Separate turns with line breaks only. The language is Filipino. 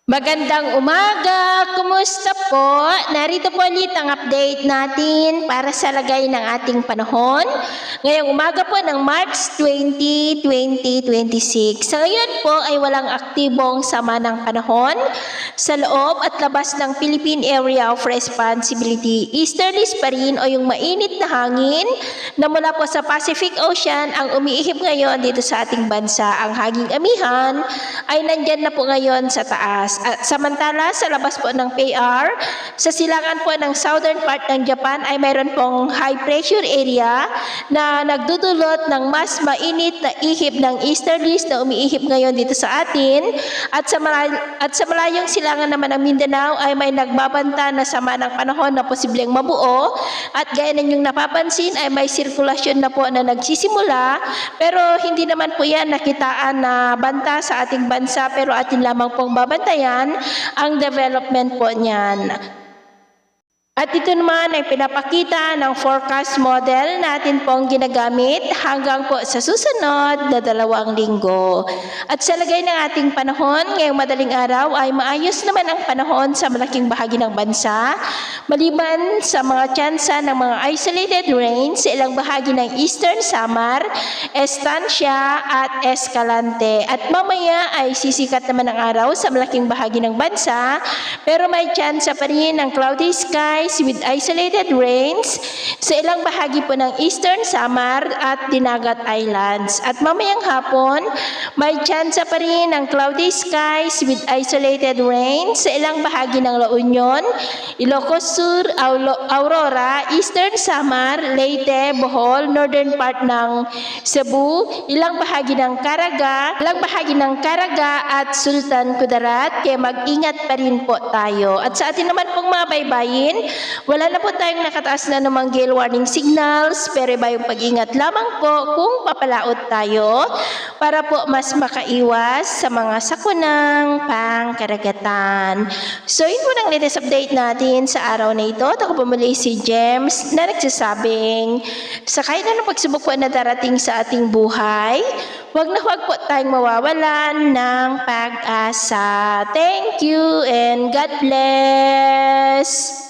Magandang umaga! Kumusta po? Narito po ulit ang update natin para sa lagay ng ating panahon. Ngayong umaga po ng March 20, 2026. Sa ngayon po ay walang aktibong sama ng panahon sa loob at labas ng Philippine Area of Responsibility. Easterlies pa rin o yung mainit na hangin na mula po sa Pacific Ocean ang umiihip ngayon dito sa ating bansa. Ang hanging amihan ay nandyan na po ngayon sa taas. At samantala sa labas po ng PAR, sa silangan po ng southern part ng Japan ay mayroon pong high pressure area na nagdudulot ng mas mainit na ihip ng easterlies na umiihip ngayon dito sa atin. At sa malayong silangan naman ng Mindanao ay may nagbabanta na sama ng panahon na posibleng mabuo. At gaya ninyong napapansin ay may sirkulasyon na po na nagsisimula, pero hindi naman po yan nakitaan na banta sa ating bansa, pero atin lamang pong babantayan ang development po niyan. At ito naman ay pinapakita ng forecast model natin pong ginagamit hanggang po sa susunod na 2 linggo. At sa lagay ng ating panahon, ngayong madaling araw ay maayos naman ang panahon sa malaking bahagi ng bansa, maliban sa mga tsansa ng mga isolated rains sa ilang bahagi ng Eastern Samar, Estancia at Escalante. At mamaya ay sisikat naman ang araw sa malaking bahagi ng bansa, pero may tsansa pa rin ng cloudy sky with isolated rains sa ilang bahagi po ng Eastern Samar at Dinagat Islands. At mamayang hapon, may tsansa pa rin ng cloudy skies with isolated rains sa ilang bahagi ng La Union, Ilocos Sur, Aurora, Eastern Samar, Leyte, Bohol, northern part ng Cebu, ilang bahagi ng Caraga at Sultan Kudarat. Kaya mag-ingat pa rin po tayo. At sa atin naman pong mga baybayin, wala na po tayong nakataas na namang gale warning signals, pero iba yung pag-ingat lamang po kung papalaot tayo para po mas makaiwas sa mga sakunang pangkaragatan. So yun po ang latest update natin sa araw na ito. At ako po muli si James na nagsasabing sa kahit anong pagsubok po na darating sa ating buhay, huwag na huwag po tayong mawawalan ng pag-asa. Thank you and God bless!